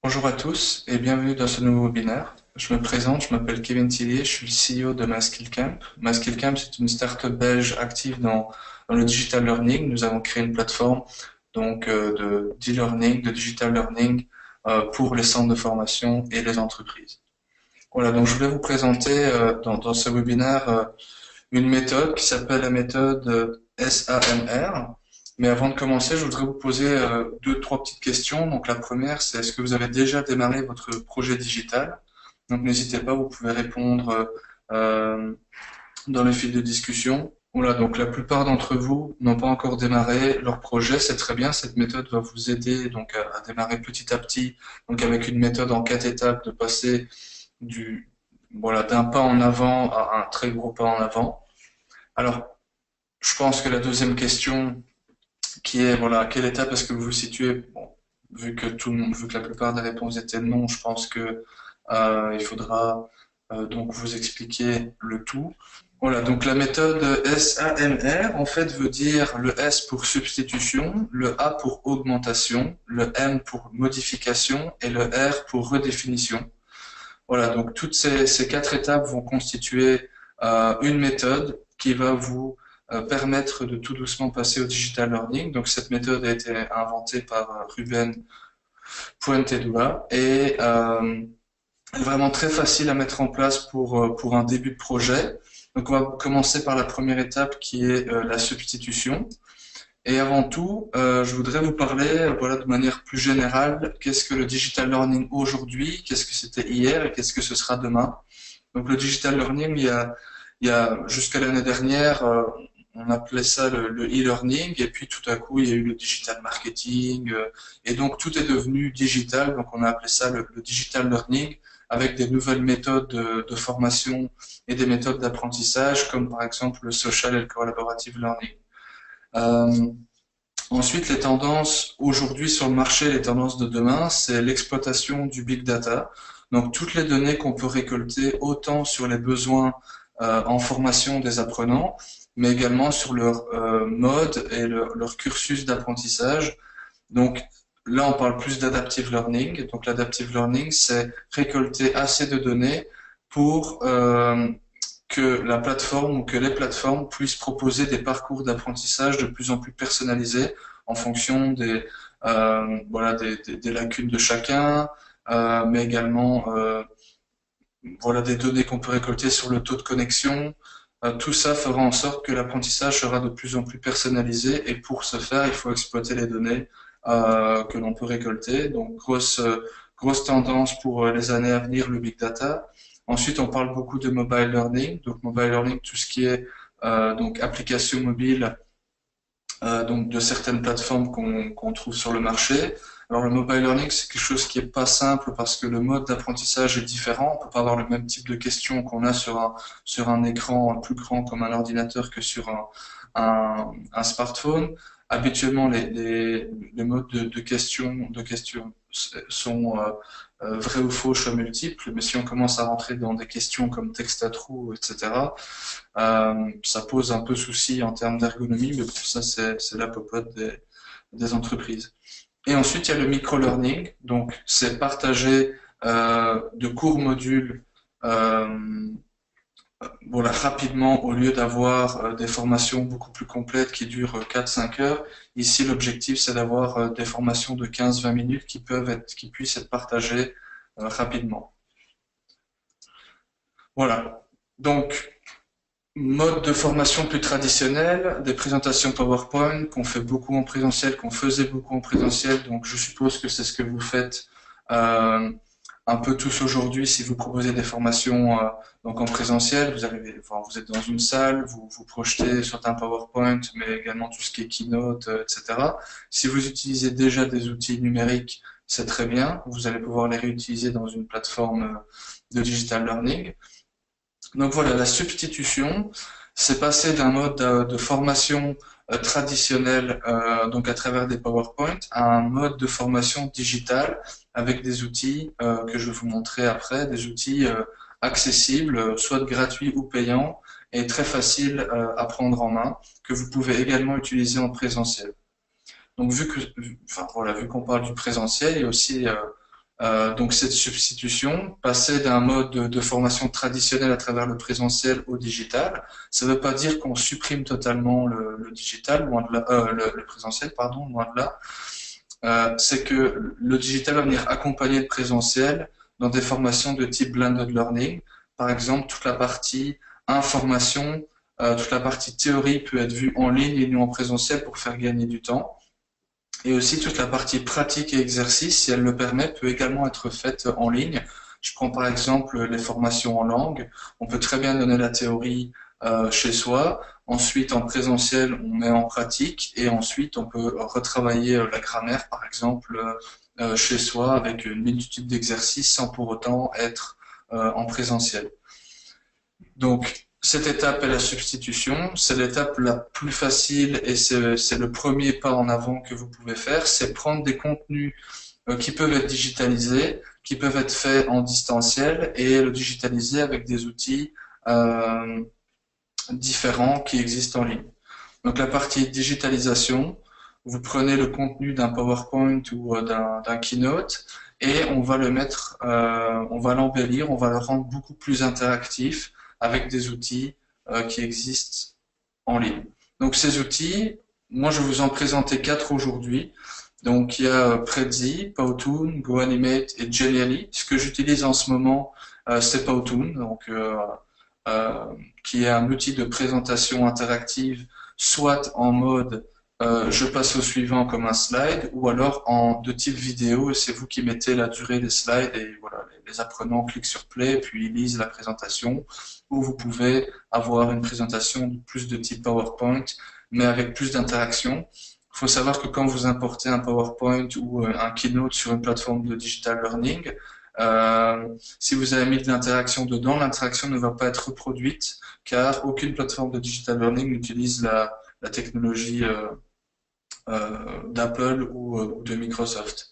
Bonjour à tous et bienvenue dans ce nouveau webinaire. Je me présente, je m'appelle Kevin Tillier, je suis le CEO de MySkillCamp. MySkillCamp, c'est une start-up belge active dans le digital learning. Nous avons créé une plateforme de d'e-learning, de digital learning pour les centres de formation et les entreprises. Voilà, donc je voulais vous présenter dans ce webinaire une méthode qui s'appelle la méthode SAMR. Mais avant de commencer, je voudrais vous poser deux, trois petites questions. Donc la première, c'est est-ce que vous avez déjà démarré votre projet digital? Donc n'hésitez pas, vous pouvez répondre dans le fil de discussion. Voilà, donc la plupart d'entre vous n'ont pas encore démarré leur projet, c'est très bien. Cette méthode va vous aider donc à démarrer petit à petit, donc avec une méthode en 4 étapes, de passer du d'un pas en avant à un très gros pas en avant. Alors, je pense que la deuxième question qui est, voilà, à quelle étape est-ce que vous vous situez? Bon, vu que la plupart des réponses étaient non, je pense que il faudra donc vous expliquer le tout. Voilà, donc la méthode SAMR, en fait, veut dire le S pour substitution, le A pour augmentation, le M pour modification et le R pour redéfinition. Voilà, donc toutes ces 4 étapes vont constituer une méthode qui va vous permettre de tout doucement passer au digital learning. Donc cette méthode a été inventée par Ruben Fuentedoula et est vraiment très facile à mettre en place pour un début de projet. Donc on va commencer par la première étape qui est la substitution. Et avant tout, je voudrais vous parler, voilà, de manière plus générale, qu'est-ce que le digital learning aujourd'hui, qu'est-ce que c'était hier et qu'est-ce que ce sera demain. Donc le digital learning, il y a jusqu'à l'année dernière, on appelait ça le e-learning, et puis tout à coup, il y a eu le digital marketing, et donc tout est devenu digital, donc on a appelé ça le digital learning, avec des nouvelles méthodes de formation et des méthodes d'apprentissage, comme par exemple le social et le collaborative learning. Euh, Ensuite, les tendances aujourd'hui sur le marché, les tendances de demain, c'est l'exploitation du big data. Donc toutes les données qu'on peut récolter autant sur les besoins en formation des apprenants, mais également sur leur mode et leur cursus d'apprentissage. Donc là, on parle plus d'adaptive learning. Donc l'adaptive learning, c'est récolter assez de données pour que la plateforme ou que les plateformes puissent proposer des parcours d'apprentissage de plus en plus personnalisés en fonction des lacunes de chacun, mais également des données qu'on peut récolter sur le taux de connexion. Tout ça fera en sorte que l'apprentissage sera de plus en plus personnalisé et pour ce faire, il faut exploiter les données que l'on peut récolter. Donc grosse tendance pour les années à venir, le big data. Ensuite, on parle beaucoup de mobile learning. Donc mobile learning, tout ce qui est donc application mobile donc de certaines plateformes qu'on trouve sur le marché. Alors le mobile learning, c'est quelque chose qui est pas simple parce que le mode d'apprentissage est différent. On peut pas avoir le même type de questions qu'on a sur un écran plus grand comme un ordinateur que sur un smartphone. Habituellement, les modes de questions sont vrai ou faux, choix multiples. Mais si on commence à rentrer dans des questions comme texte à trous, etc., ça pose un peu souci en termes d'ergonomie, mais ça, c'est la popote des entreprises. Et ensuite, il y a le micro-learning. Donc, c'est partager de courts modules rapidement au lieu d'avoir des formations beaucoup plus complètes qui durent 4-5 heures. Ici, l'objectif, c'est d'avoir des formations de 15-20 minutes qui puissent être partagées rapidement. Voilà. Donc, mode de formation plus traditionnel, des présentations PowerPoint qu'on fait beaucoup en présentiel, qu'on faisait beaucoup en présentiel. Donc, je suppose que c'est ce que vous faites un peu tous aujourd'hui. Si vous proposez des formations donc en présentiel, vous êtes dans une salle, vous projetez sur un PowerPoint, mais également tout ce qui est Keynote, etc. Si vous utilisez déjà des outils numériques, c'est très bien. Vous allez pouvoir les réutiliser dans une plateforme de digital learning. Donc voilà, la substitution, c'est passer d'un mode de formation traditionnel, donc à travers des PowerPoint, à un mode de formation digitale avec des outils que je vais vous montrer après, des outils accessibles, soit gratuits ou payants, et très faciles à prendre en main, que vous pouvez également utiliser en présentiel. Donc vu qu'on parle du présentiel, il y a aussi Donc cette substitution, passer d'un mode de formation traditionnel à travers le présentiel au digital, ça ne veut pas dire qu'on supprime totalement le digital, loin de là, le présentiel, pardon, loin de là. C'est que le digital va venir accompagner le présentiel dans des formations de type blended learning. Par exemple, toute la partie information, toute la partie théorie peut être vue en ligne et non en présentiel pour faire gagner du temps. Et aussi toute la partie pratique et exercice, si elle le permet, peut également être faite en ligne. Je prends par exemple les formations en langue. On peut très bien donner la théorie chez soi. Ensuite, en présentiel, on met en pratique. Et ensuite, on peut retravailler la grammaire, par exemple, chez soi avec une multitude d'exercices sans pour autant être en présentiel. Donc, cette étape est la substitution, c'est l'étape la plus facile et c'est le premier pas en avant que vous pouvez faire, c'est prendre des contenus qui peuvent être digitalisés, qui peuvent être faits en distanciel et le digitaliser avec des outils différents qui existent en ligne. Donc la partie digitalisation, vous prenez le contenu d'un PowerPoint ou d'un Keynote et on va le mettre, on va l'embellir, on va le rendre beaucoup plus interactif avec des outils qui existent en ligne. Donc ces outils, moi je vais vous en présenter 4 aujourd'hui. Donc il y a Prezi, Powtoon, GoAnimate et Genially. Ce que j'utilise en ce moment, c'est Powtoon, donc qui est un outil de présentation interactive, soit en mode je passe au suivant comme un slide, ou alors de type vidéo, et c'est vous qui mettez la durée des slides, et voilà, les apprenants cliquent sur play, puis ils lisent la présentation, ou vous pouvez avoir une présentation plus de type PowerPoint, mais avec plus d'interaction. Il faut savoir que quand vous importez un PowerPoint ou un Keynote sur une plateforme de digital learning, si vous avez mis de l'interaction dedans, l'interaction ne va pas être reproduite, car aucune plateforme de digital learning n'utilise la technologie d'Apple ou de Microsoft.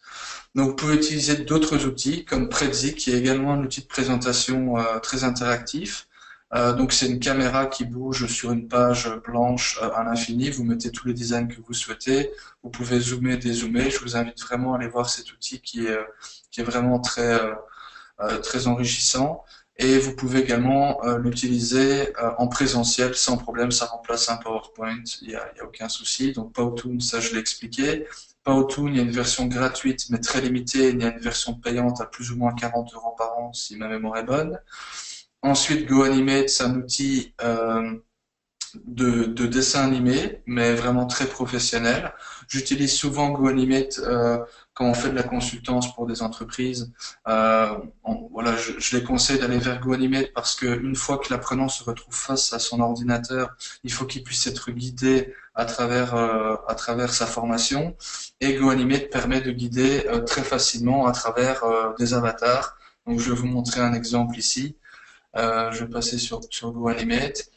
Donc vous pouvez utiliser d'autres outils comme Prezi qui est également un outil de présentation très interactif. Donc c'est une caméra qui bouge sur une page blanche à l'infini, vous mettez tous les designs que vous souhaitez, vous pouvez zoomer, dézoomer. Je vous invite vraiment à aller voir cet outil qui est vraiment très enrichissant. Et vous pouvez également l'utiliser en présentiel sans problème, ça remplace un PowerPoint, il n'y a aucun souci. Donc Powtoon, ça je l'ai expliqué. Powtoon, il y a une version gratuite mais très limitée, il y a une version payante à plus ou moins 40 € par an si ma mémoire est bonne. Ensuite, GoAnimate, c'est un outil de dessin animé, mais vraiment très professionnel. J'utilise souvent GoAnimate quand on fait de la consultance pour des entreprises. Voilà, je les conseille d'aller vers GoAnimate parce qu'une fois que l'apprenant se retrouve face à son ordinateur, il faut qu'il puisse être guidé à travers sa formation. Et GoAnimate permet de guider très facilement à travers des avatars. Donc je vais vous montrer un exemple ici. Je vais passer sur GoAnimate.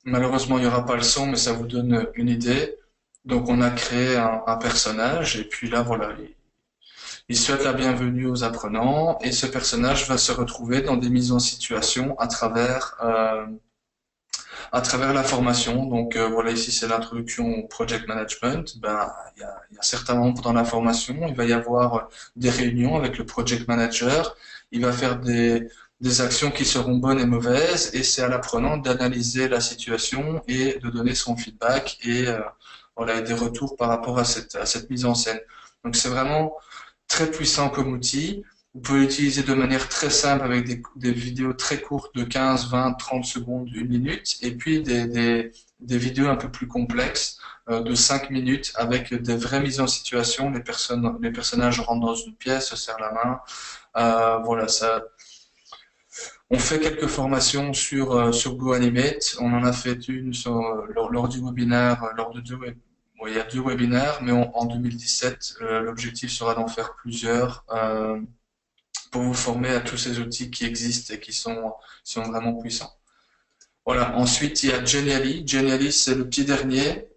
Malheureusement, il n'y aura pas le son, mais ça vous donne une idée. Donc, on a créé un personnage, et puis là, voilà, il souhaite la bienvenue aux apprenants, et ce personnage va se retrouver dans des mises en situation à travers la formation. Donc, voilà, ici, c'est l'introduction au project management. Ben, il y a certains membres dans la formation. Il va y avoir des réunions avec le project manager. Il va faire des actions qui seront bonnes et mauvaises, et c'est à l'apprenant d'analyser la situation et de donner son feedback et voilà, des retours par rapport à cette mise en scène. Donc c'est vraiment très puissant comme outil. Vous pouvez l'utiliser de manière très simple avec des vidéos très courtes de 15, 20, 30 secondes, 1 minute, et puis des vidéos un peu plus complexes de 5 minutes avec des vraies mises en situation. Les personnages rentrent dans une pièce, se serrent la main. Voilà, ça. On fait quelques formations sur GoAnimate. On en a fait une lors du webinaire, il y a 2 webinaires, mais en 2017, l'objectif sera d'en faire plusieurs pour vous former à tous ces outils qui existent et qui sont vraiment puissants. Voilà. Ensuite, il y a Genially. Genially, c'est le petit dernier.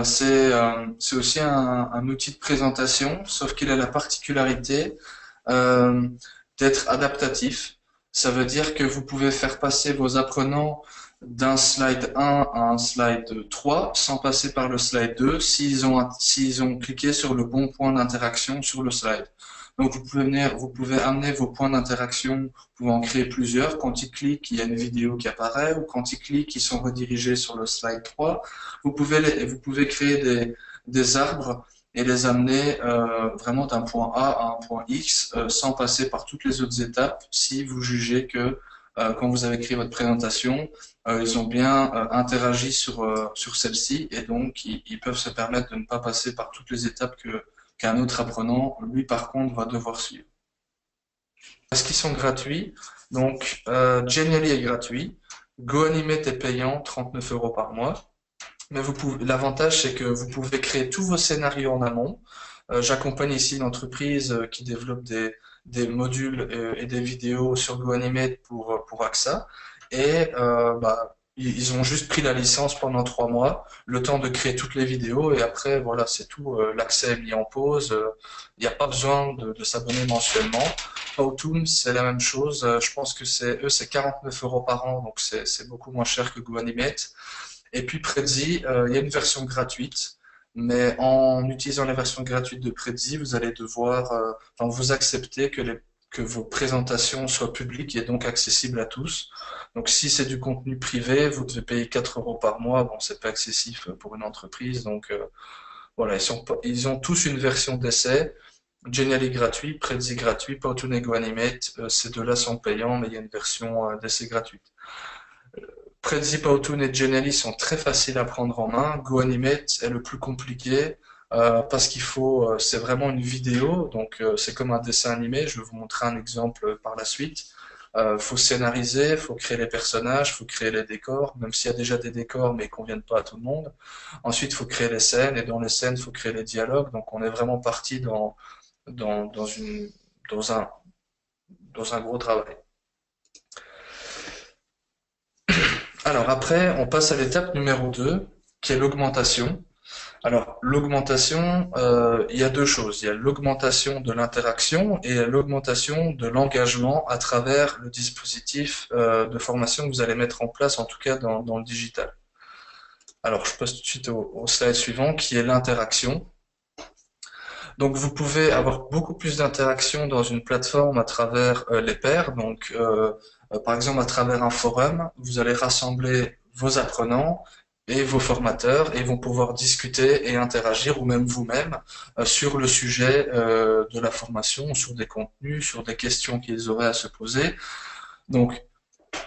C'est aussi un outil de présentation, sauf qu'il a la particularité d'être adaptatif. Ça veut dire que vous pouvez faire passer vos apprenants d'un slide 1 à un slide 3 sans passer par le slide 2 s'ils ont cliqué sur le bon point d'interaction sur le slide. Donc vous pouvez amener vos points d'interaction, vous pouvez en créer plusieurs. Quand ils cliquent, il y a une vidéo qui apparaît, ou quand ils cliquent, ils sont redirigés sur le slide 3. Vous pouvez créer des arbres et les amener vraiment d'un point A à un point X sans passer par toutes les autres étapes si vous jugez que quand vous avez créé votre présentation, ils ont bien interagi sur celle-ci et donc ils peuvent se permettre de ne pas passer par toutes les étapes qu'un autre apprenant, lui par contre, va devoir suivre. Est-ce qu'ils sont gratuits? Donc, Genially est gratuit, GoAnimate est payant, 39 € par mois. Mais l'avantage, c'est que vous pouvez créer tous vos scénarios en amont. J'accompagne ici une entreprise qui développe des modules et des vidéos sur GoAnimate pour AXA. Et ils ont juste pris la licence pendant 3 mois, le temps de créer toutes les vidéos, et après, voilà, c'est tout. L'accès est mis en pause. Il n'y a pas besoin de s'abonner mensuellement. Powtoon, c'est la même chose. Je pense que c'est 49 € par an, donc c'est beaucoup moins cher que GoAnimate. Et puis Prezi, il y a une version gratuite, mais en utilisant la version gratuite de Prezi, vous allez devoir, vous accepter que vos présentations soient publiques et donc accessibles à tous. Donc si c'est du contenu privé, vous devez payer 4 € par mois. Bon, c'est pas excessif pour une entreprise, donc voilà, ils ont tous une version d'essai. Genially gratuit, Prezi gratuit, Powtoon et GoAnimate, ces deux-là sont payants, mais il y a une version d'essai gratuite. Prezi, Powtoon et Genially sont très faciles à prendre en main. GoAnimate est le plus compliqué parce c'est vraiment une vidéo, donc c'est comme un dessin animé. Je vais vous montrer un exemple par la suite. Faut scénariser, faut créer les personnages, faut créer les décors, même s'il y a déjà des décors mais ils conviennent pas à tout le monde. Ensuite, faut créer les scènes et dans les scènes, faut créer les dialogues. Donc on est vraiment parti dans, dans un, dans un gros travail. Alors après, on passe à l'étape numéro 2, qui est l'augmentation. Alors l'augmentation, il y a deux choses. Il y a l'augmentation de l'interaction et l'augmentation de l'engagement à travers le dispositif de formation que vous allez mettre en place, en tout cas dans le digital. Alors je passe tout de suite au slide suivant, qui est l'interaction. Donc vous pouvez avoir beaucoup plus d'interaction dans une plateforme à travers les pairs. Donc par exemple à travers un forum, vous allez rassembler vos apprenants et vos formateurs et ils vont pouvoir discuter et interagir ou même vous-même sur le sujet de la formation, sur des contenus, sur des questions qu'ils auraient à se poser. Donc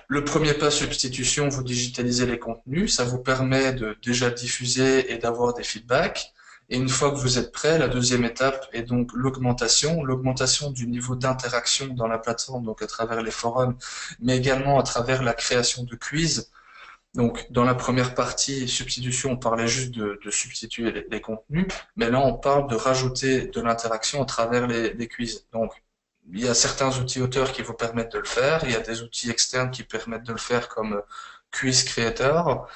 le premier pas, substitution, vous digitalisez les contenus, ça vous permet de déjà diffuser et d'avoir des feedbacks. Et une fois que vous êtes prêt, la deuxième étape est donc l'augmentation du niveau d'interaction dans la plateforme, donc à travers les forums, mais également à travers la création de quiz. Donc dans la première partie, substitution, on parlait juste de substituer les contenus, mais là on parle de rajouter de l'interaction à travers les quiz. Donc il y a certains outils auteurs qui vous permettent de le faire, il y a des outils externes qui permettent de le faire comme Quiz Creator.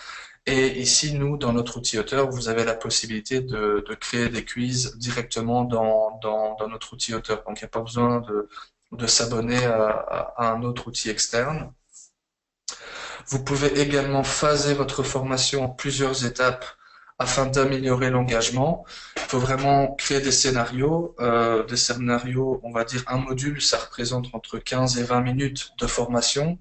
Et ici, nous, dans notre outil auteur, vous avez la possibilité de créer des quiz directement dans notre outil auteur. Donc, il n'y a pas besoin de s'abonner à un autre outil externe. Vous pouvez également phaser votre formation en plusieurs étapes afin d'améliorer l'engagement. Il faut vraiment créer des scénarios. On va dire un module, ça représente entre 15 et 20 minutes de formation.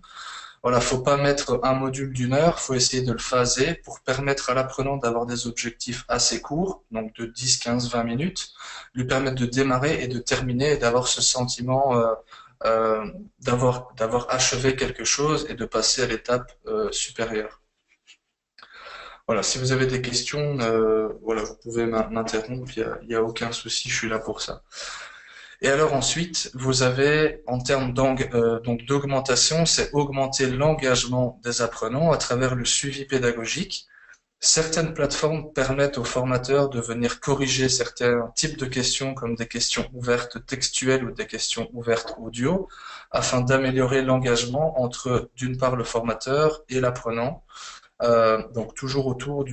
Voilà, faut pas mettre un module d'une heure, faut essayer de le phaser pour permettre à l'apprenant d'avoir des objectifs assez courts, donc de 10, 15, 20 minutes, lui permettre de démarrer et de terminer et d'avoir ce sentiment d'avoir achevé quelque chose et de passer à l'étape supérieure. Voilà, si vous avez des questions, voilà, vous pouvez m'interrompre, il y a aucun souci, je suis là pour ça. Et alors ensuite, vous avez, en termes d'augmentation, c'est augmenter l'engagement des apprenants à travers le suivi pédagogique. Certaines plateformes permettent aux formateurs de venir corriger certains types de questions, comme des questions ouvertes textuelles ou des questions ouvertes audio, afin d'améliorer l'engagement entre, d'une part, le formateur et l'apprenant. Donc toujours autour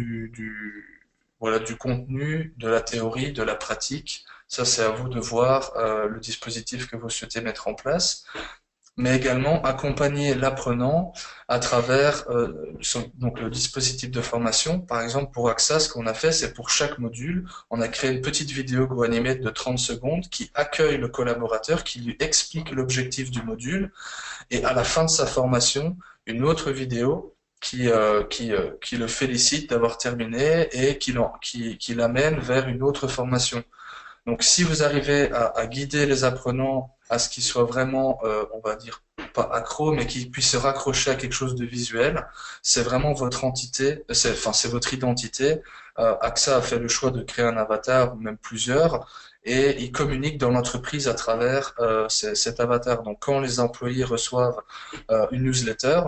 voilà, du contenu, de la théorie, de la pratique. Ça, c'est à vous de voir le dispositif que vous souhaitez mettre en place. mais également accompagner l'apprenant à travers donc le dispositif de formation. Par exemple, pour AXA, ce qu'on a fait, c'est pour chaque module, on a créé une petite vidéo GoAnimate de 30 secondes qui accueille le collaborateur, qui lui explique l'objectif du module, et à la fin de sa formation, une autre vidéo qui le félicite d'avoir terminé et qui l'amène vers une autre formation. Donc, si vous arrivez à guider les apprenants à ce qu'ils soient vraiment, on va dire, pas accros, mais qu'ils puissent se raccrocher à quelque chose de visuel, c'est vraiment votre entité, c'est votre identité. AXA a fait le choix de créer un avatar, ou même plusieurs, et ils communiquent dans l'entreprise à travers cet avatar. Donc, quand les employés reçoivent une newsletter,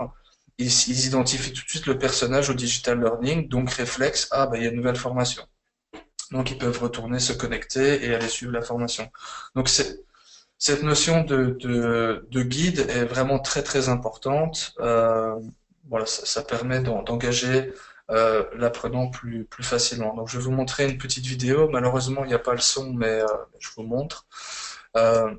ils identifient tout de suite le personnage au digital learning, donc réflexe, ah, ben, il y a une nouvelle formation. Donc, ils peuvent retourner se connecter et aller suivre la formation. Donc, cette notion de guide est vraiment très, très importante. Voilà, ça permet d'engager l'apprenant plus facilement. Donc, je vais vous montrer une petite vidéo. Malheureusement, il n'y a pas le son, mais je vous montre. Euh,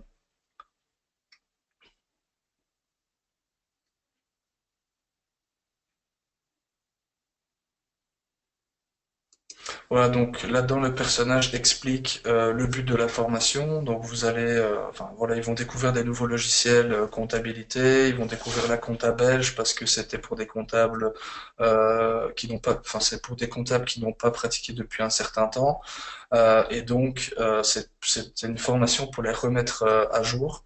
Voilà, donc là-dedans, le personnage explique le but de la formation. Donc vous allez, enfin voilà, ils vont découvrir des nouveaux logiciels comptabilité, ils vont découvrir la compta belge parce que c'était pour des comptables qui n'ont pas, enfin c'est pour des comptables qui n'ont pas pratiqué depuis un certain temps. Et donc c'est une formation pour les remettre à jour.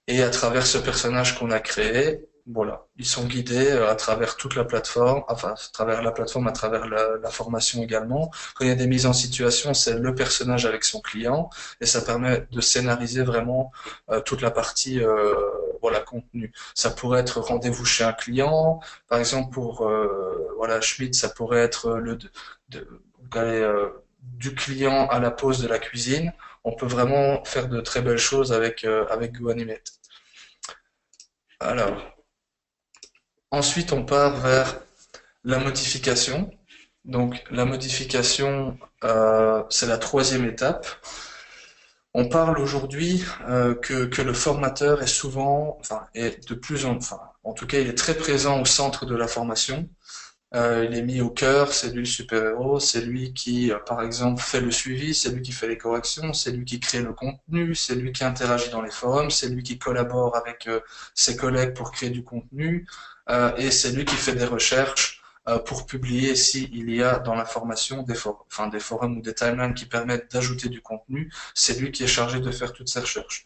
Et à travers ce personnage qu'on a créé, voilà, ils sont guidés à travers toute la plateforme, enfin à travers la plateforme, à travers la formation également. Quand il y a des mises en situation, c'est le personnage avec son client et ça permet de scénariser vraiment toute la partie voilà contenu. Ça pourrait être rendez-vous chez un client, par exemple pour voilà Schmidt, ça pourrait être de- d'aller du client à la pause de la cuisine. On peut vraiment faire de très belles choses avec GoAnimate. Alors, ensuite, on part vers la modification. Donc, la modification, c'est la troisième étape. On parle aujourd'hui que le formateur est souvent, enfin, est de plus enfin, en tout cas, il est très présent au centre de la formation. Il est mis au cœur, c'est lui le super-héros, c'est lui qui, par exemple, fait le suivi, c'est lui qui fait les corrections, c'est lui qui crée le contenu, c'est lui qui interagit dans les forums, c'est lui qui collabore avec ses collègues pour créer du contenu, et c'est lui qui fait des recherches pour publier s'il y a dans la formation enfin, des forums ou des timelines qui permettent d'ajouter du contenu, c'est lui qui est chargé de faire toutes ces recherches.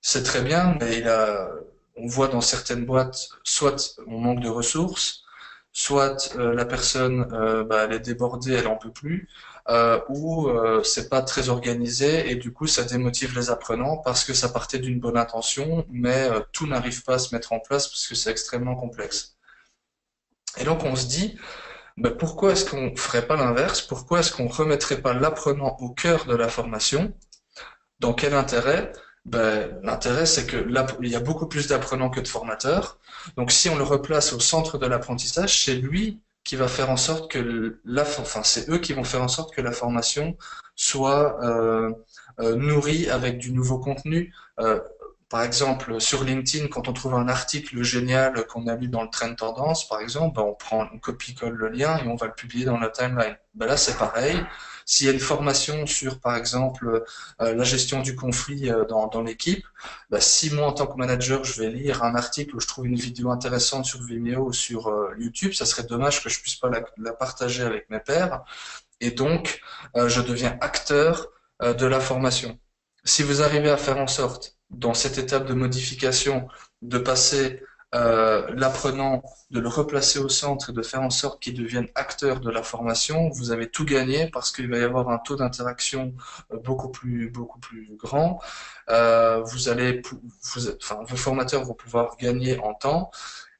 C'est très bien, mais on voit dans certaines boîtes, soit on manque de ressources, soit la personne bah, elle est débordée, elle en peut plus, ou c'est pas très organisé et du coup ça démotive les apprenants parce que ça partait d'une bonne intention, mais tout n'arrive pas à se mettre en place parce que c'est extrêmement complexe. Et donc on se dit, bah, pourquoi est-ce qu'on ferait pas l'inverse? Pourquoi est-ce qu'on remettrait pas l'apprenant au cœur de la formation? Dans quel intérêt? Ben, l'intérêt, c'est que là, il y a beaucoup plus d'apprenants que de formateurs. Donc, si on le replace au centre de l'apprentissage, c'est lui qui va faire en sorte que enfin, c'est eux qui vont faire en sorte que la formation soit nourrie avec du nouveau contenu. Par exemple, sur LinkedIn, quand on trouve un article génial qu'on a lu dans le trend tendance, par exemple, ben, on copie-colle le lien et on va le publier dans la timeline. Ben là, c'est pareil. S'il y a une formation sur, par exemple, la gestion du conflit dans l'équipe, bah, si moi, en tant que manager, je vais lire un article où je trouve une vidéo intéressante sur Vimeo ou sur YouTube, ça serait dommage que je puisse pas la partager avec mes pairs. Et donc, je deviens acteur de la formation. Si vous arrivez à faire en sorte, dans cette étape de modification, de passer l'apprenant, de le replacer au centre et de faire en sorte qu'il devienne acteur de la formation, vous avez tout gagné parce qu'il va y avoir un taux d'interaction beaucoup plus grand. Vous allez, enfin, vos formateurs vont pouvoir gagner en temps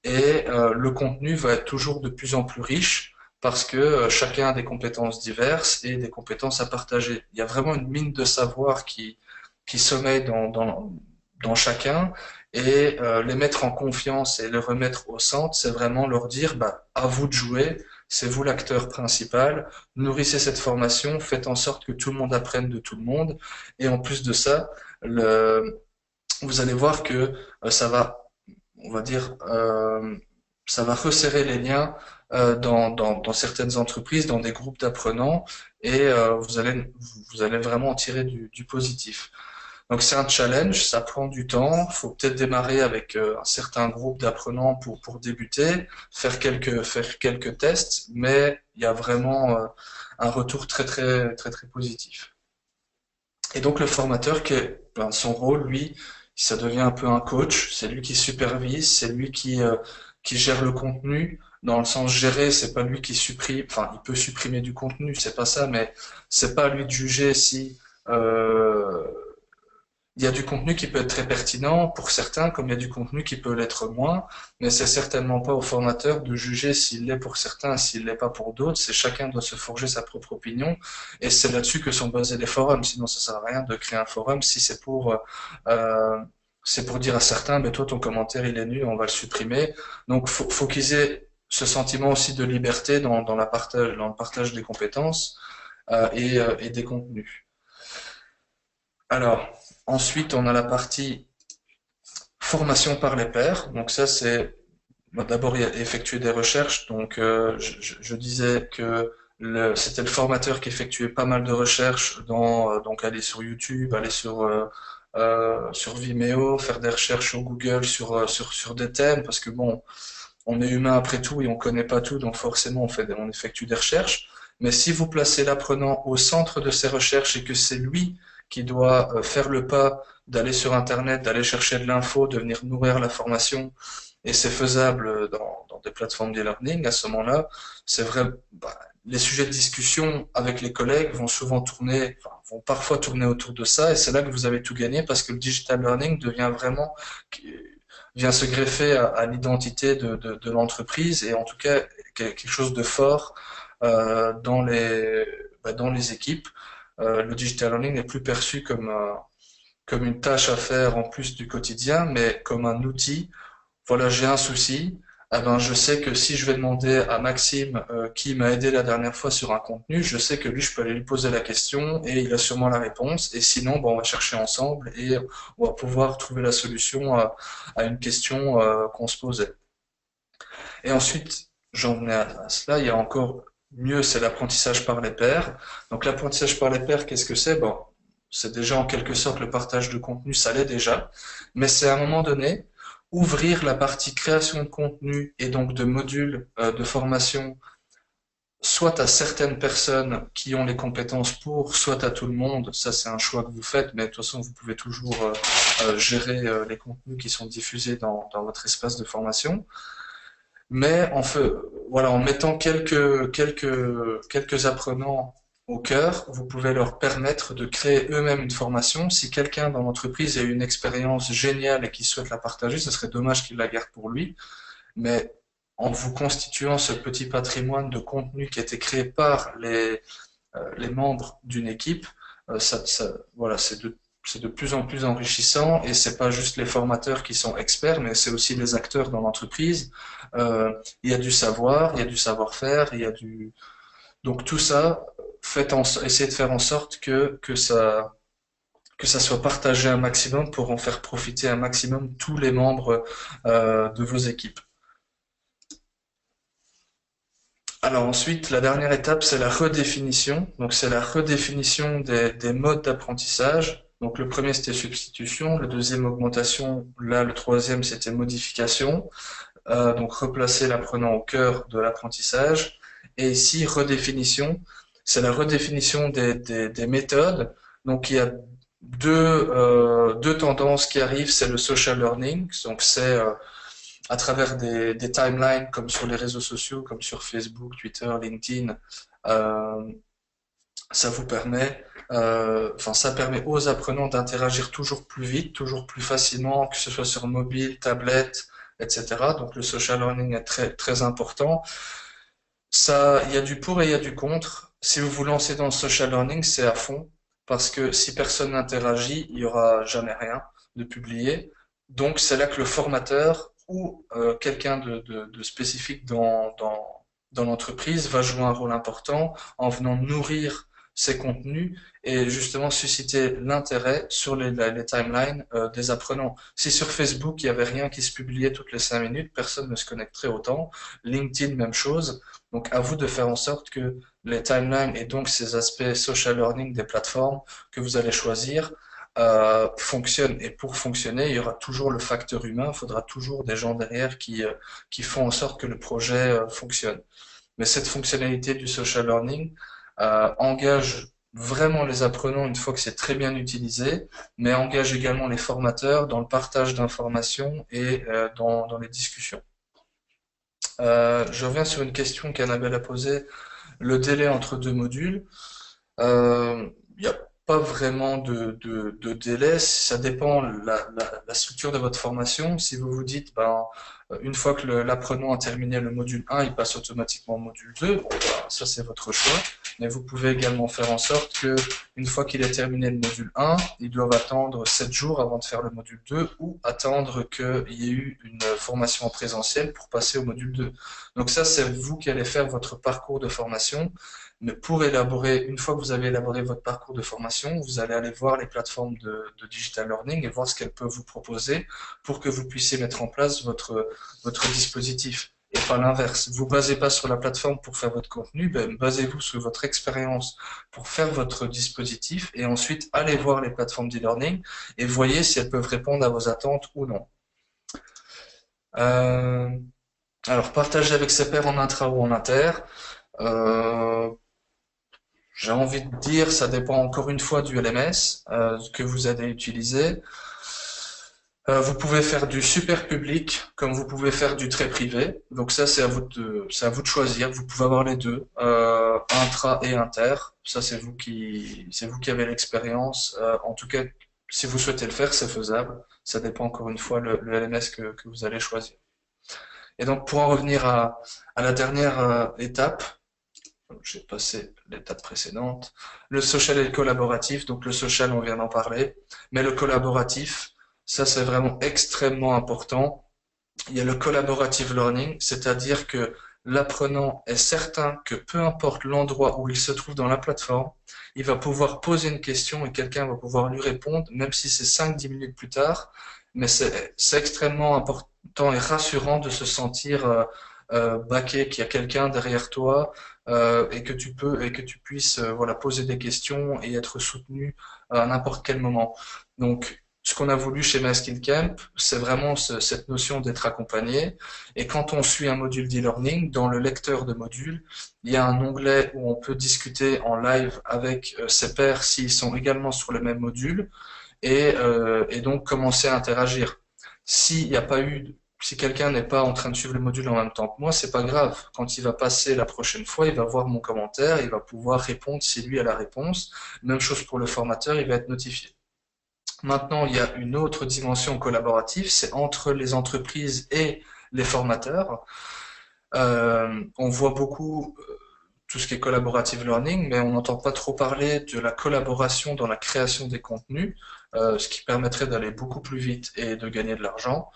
et le contenu va être toujours de plus en plus riche parce que chacun a des compétences diverses et des compétences à partager. Il y a vraiment une mine de savoir qui sommeille dans chacun et les mettre en confiance et les remettre au centre, c'est vraiment leur dire bah, à vous de jouer, c'est vous l'acteur principal, nourrissez cette formation, faites en sorte que tout le monde apprenne de tout le monde et en plus de ça, vous allez voir que ça va on va dire, ça va resserrer les liens dans certaines entreprises, dans des groupes d'apprenants, et vous allez vraiment en tirer du positif. Donc c'est un challenge, ça prend du temps. Faut peut-être démarrer avec un certain groupe d'apprenants pour débuter, faire quelques tests, mais il y a vraiment un retour très positif. Et donc le formateur, son rôle, lui, ça devient un peu un coach. C'est lui qui supervise, c'est lui qui gère le contenu. Dans le sens gérer, c'est pas lui qui supprime. Enfin, il peut supprimer du contenu, c'est pas ça, mais c'est pas à lui de juger si euh, il y a du contenu qui peut être très pertinent pour certains, comme il y a du contenu qui peut l'être moins, mais c'est certainement pas au formateur de juger s'il l'est pour certains, s'il l'est pas pour d'autres. C'est chacun doit se forger sa propre opinion, et c'est là-dessus que sont basés les forums. Sinon, ça sert à rien de créer un forum si euh, c'est pour dire à certains, mais toi ton commentaire il est nul, on va le supprimer. Donc, faut qu'ils aient ce sentiment aussi de liberté dans le partage des compétences et des contenus. Alors, ensuite, on a la partie formation par les pairs. Donc ça, c'est d'abord effectuer des recherches. Donc je disais que c'était le formateur qui effectuait pas mal de recherches donc aller sur YouTube, aller sur Vimeo, faire des recherches sur Google sur des thèmes parce que bon, on est humain après tout et on connaît pas tout, donc forcément on effectue des recherches. Mais si vous placez l'apprenant au centre de ces recherches et que c'est lui qui doit faire le pas d'aller sur Internet, d'aller chercher de l'info, de venir nourrir la formation, et c'est faisable dans des plateformes d'e-learning, à ce moment-là, c'est vrai, les sujets de discussion avec les collègues vont souvent vont parfois tourner autour de ça, et c'est là que vous avez tout gagné parce que le digital learning devient vraiment vient se greffer à l'identité de l'entreprise et en tout cas quelque chose de fort dans les équipes. Le digital learning n'est plus perçu comme une tâche à faire en plus du quotidien, mais comme un outil. Voilà, j'ai un souci. Eh ben, je sais que si je vais demander à Maxime qui m'a aidé la dernière fois sur un contenu, je sais que lui, je peux aller lui poser la question et il a sûrement la réponse. Et sinon, bon, on va chercher ensemble et on va pouvoir trouver la solution à une question qu'on se posait. Et ensuite, j'en venais à cela, il y a encore mieux, c'est l'apprentissage par les pairs. Donc l'apprentissage par les pairs, qu'est-ce que c'est? Bon, c'est déjà en quelque sorte le partage de contenu, ça l'est déjà, mais c'est à un moment donné ouvrir la partie création de contenu et donc de modules de formation, soit à certaines personnes qui ont les compétences pour, soit à tout le monde. Ça, c'est un choix que vous faites, mais de toute façon, vous pouvez toujours gérer les contenus qui sont diffusés dans votre espace de formation. Mais voilà, en mettant quelques apprenants au cœur, vous pouvez leur permettre de créer eux-mêmes une formation. Si quelqu'un dans l'entreprise a eu une expérience géniale et qui souhaite la partager, ce serait dommage qu'il la garde pour lui. Mais en vous constituant ce petit patrimoine de contenu qui a été créé par les membres d'une équipe, voilà, c'est de plus en plus enrichissant et c'est pas juste les formateurs qui sont experts, mais c'est aussi les acteurs dans l'entreprise. Il y a du savoir, il y a du savoir-faire, donc tout ça, essayez de faire en sorte que ça soit partagé un maximum pour en faire profiter un maximum tous les membres de vos équipes. Alors ensuite, la dernière étape, c'est la redéfinition. Donc c'est la redéfinition des modes d'apprentissage. Donc le premier, c'était substitution. Le deuxième, augmentation. Là, le troisième, c'était modification. Donc replacer l'apprenant au cœur de l'apprentissage. Et ici, redéfinition. C'est la redéfinition des méthodes. Donc il y a deux tendances qui arrivent. C'est le social learning. Donc c'est à travers des timelines comme sur les réseaux sociaux, comme sur Facebook, Twitter, LinkedIn, euh, ça permet aux apprenants d'interagir toujours plus vite, toujours plus facilement, que ce soit sur mobile, tablette, etc. Donc le social learning est très important. Ça, il y a du pour et il y a du contre. Si vous vous lancez dans le social learning, c'est à fond, parce que si personne n'interagit, il y aura jamais rien de publié. Donc c'est là que le formateur ou quelqu'un de spécifique dans l'entreprise va jouer un rôle important en venant nourrir ces contenus et justement susciter l'intérêt sur les timelines des apprenants. Si sur Facebook, il n'y avait rien qui se publiait toutes les 5 minutes, personne ne se connecterait autant. LinkedIn, même chose. Donc à vous de faire en sorte que les timelines et donc ces aspects social learning des plateformes que vous allez choisir fonctionnent. Et pour fonctionner, il y aura toujours le facteur humain, il faudra toujours des gens derrière qui font en sorte que le projet fonctionne. Mais cette fonctionnalité du social learning engage vraiment les apprenants une fois que c'est très bien utilisé, mais engage également les formateurs dans le partage d'informations et dans les discussions. Je reviens sur une question qu'Annabelle a posée, le délai entre deux modules. Il n'y a pas vraiment de délai, ça dépend la structure de votre formation. Si vous vous dites, ben, une fois que l'apprenant a terminé le module 1, il passe automatiquement au module 2, bon, ben, ça c'est votre choix. Mais vous pouvez également faire en sorte que, une fois qu'il a terminé le module 1, ils doivent attendre 7 jours avant de faire le module 2 ou attendre qu'il y ait eu une formation en présentiel pour passer au module 2. Donc ça, c'est vous qui allez faire votre parcours de formation. Mais pour élaborer, une fois que vous avez élaboré votre parcours de formation, vous allez aller voir les plateformes de digital learning et voir ce qu'elles peuvent vous proposer pour que vous puissiez mettre en place votre dispositif. Et pas l'inverse. Vous basez pas sur la plateforme pour faire votre contenu, ben, basez-vous sur votre expérience pour faire votre dispositif et ensuite allez voir les plateformes d'e-learning et voyez si elles peuvent répondre à vos attentes ou non. Alors, partager avec ses pairs en intra ou en inter. J'ai envie de dire, ça dépend encore une fois du LMS que vous allez utiliser. Vous pouvez faire du super public comme vous pouvez faire du très privé. Donc ça, c'est à vous de choisir. Vous pouvez avoir les deux, intra et inter. Ça, c'est vous qui avez l'expérience. En tout cas, si vous souhaitez le faire, c'est faisable. Ça dépend encore une fois le LMS que vous allez choisir. Et donc, pour en revenir à la dernière étape, j'ai passé l'étape précédente. Le social et le collaboratif. Donc le social, on vient d'en parler. Mais le collaboratif, ça c'est vraiment extrêmement important. Il y a le collaborative learning, c'est-à-dire que l'apprenant est certain que peu importe l'endroit où il se trouve dans la plateforme, il va pouvoir poser une question et quelqu'un va pouvoir lui répondre, même si c'est 5-10 minutes plus tard. Mais c'est extrêmement important et rassurant de se sentir baqué, qu'il y a quelqu'un derrière toi et que tu puisses voilà poser des questions et être soutenu à n'importe quel moment. Donc ce qu'on a voulu chez MySkillCamp, c'est vraiment cette notion d'être accompagné. Et quand on suit un module d'e-learning, dans le lecteur de module, il y a un onglet où on peut discuter en live avec ses pairs s'ils sont également sur le même module et donc commencer à interagir. S'il n'y a pas eu Si quelqu'un n'est pas en train de suivre le module en même temps que moi, c'est pas grave. Quand il va passer la prochaine fois, il va voir mon commentaire, il va pouvoir répondre si lui a la réponse. Même chose pour le formateur, il va être notifié. Maintenant, il y a une autre dimension collaborative, c'est entre les entreprises et les formateurs. On voit beaucoup tout ce qui est collaborative learning, mais on n'entend pas trop parler de la collaboration dans la création des contenus, ce qui permettrait d'aller beaucoup plus vite et de gagner de l'argent.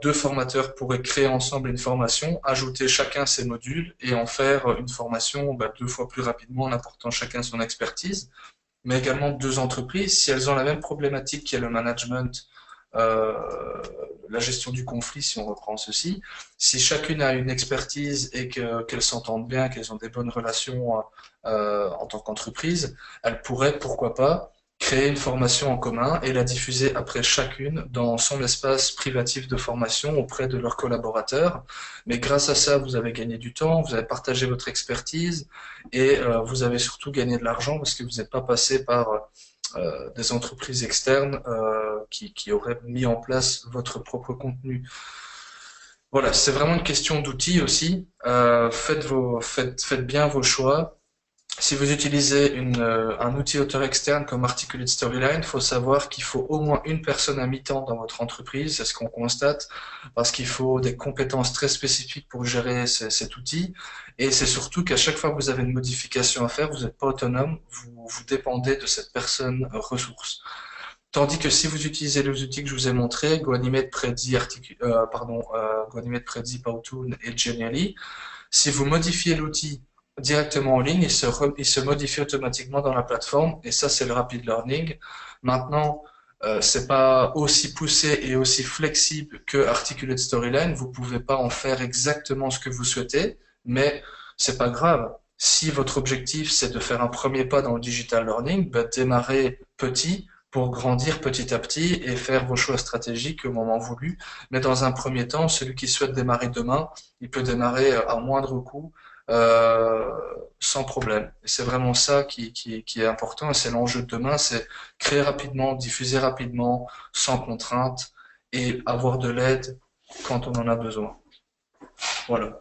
Deux formateurs pourraient créer ensemble une formation, ajouter chacun ses modules et en faire une formation 2 fois plus rapidement en apportant chacun son expertise. Mais également deux entreprises, si elles ont la même problématique qui est le management, euh, la gestion du conflit, si on reprend ceci, si chacune a une expertise et qu'elles s'entendent bien, qu'elles ont des bonnes relations en tant qu'entreprise, elles pourraient, pourquoi pas, créer une formation en commun et la diffuser après chacune dans son espace privatif de formation auprès de leurs collaborateurs. Mais grâce à ça, vous avez gagné du temps, vous avez partagé votre expertise et vous avez surtout gagné de l'argent parce que vous n'êtes pas passé par des entreprises externes qui auraient mis en place votre propre contenu. Voilà, c'est vraiment une question d'outils aussi. Faites bien vos choix. Si vous utilisez un outil auteur externe comme Articulate Storyline, il faut savoir qu'il faut au moins une personne à mi-temps dans votre entreprise, c'est ce qu'on constate, parce qu'il faut des compétences très spécifiques pour gérer cet outil. Et c'est surtout qu'à chaque fois que vous avez une modification à faire, vous n'êtes pas autonome, vous dépendez de cette personne ressource. Tandis que si vous utilisez les outils que je vous ai montrés, GoAnimate, Prezi, GoAnimate, Prezi, Powtoon et Genially, si vous modifiez l'outil directement en ligne, il se modifie automatiquement dans la plateforme et ça c'est le rapid learning. Maintenant, c'est pas aussi poussé et aussi flexible que Articulate Storyline. Vous pouvez pas en faire exactement ce que vous souhaitez, mais c'est pas grave. Si votre objectif c'est de faire un premier pas dans le digital learning, bah, démarrez petit pour grandir petit à petit et faire vos choix stratégiques au moment voulu. Mais dans un premier temps, celui qui souhaite démarrer demain, il peut démarrer à moindre coût euh, sans problème. Et c'est vraiment ça qui est important et c'est l'enjeu de demain, c'est créer rapidement, diffuser rapidement, sans contrainte et avoir de l'aide quand on en a besoin. Voilà.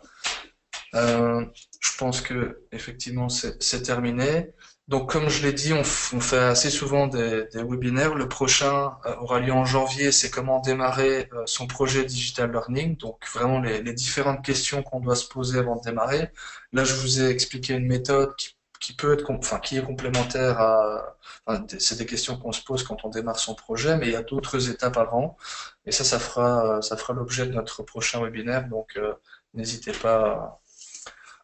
Je pense que effectivement c'est terminé. Donc comme je l'ai dit, on fait assez souvent des webinaires. Le prochain aura lieu en janvier, c'est comment démarrer son projet digital learning. Donc vraiment les différentes questions qu'on doit se poser avant de démarrer. Là, je vous ai expliqué une méthode qui peut être, enfin qui est complémentaire à, enfin, c'est des questions qu'on se pose quand on démarre son projet, mais il y a d'autres étapes avant. Et ça fera l'objet de notre prochain webinaire. Donc n'hésitez pas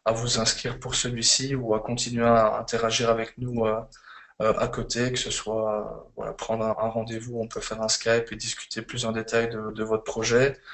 à vous inscrire pour celui-ci ou à continuer à interagir avec nous à côté, que ce soit voilà, prendre un rendez-vous, on peut faire un Skype et discuter plus en détail de votre projet.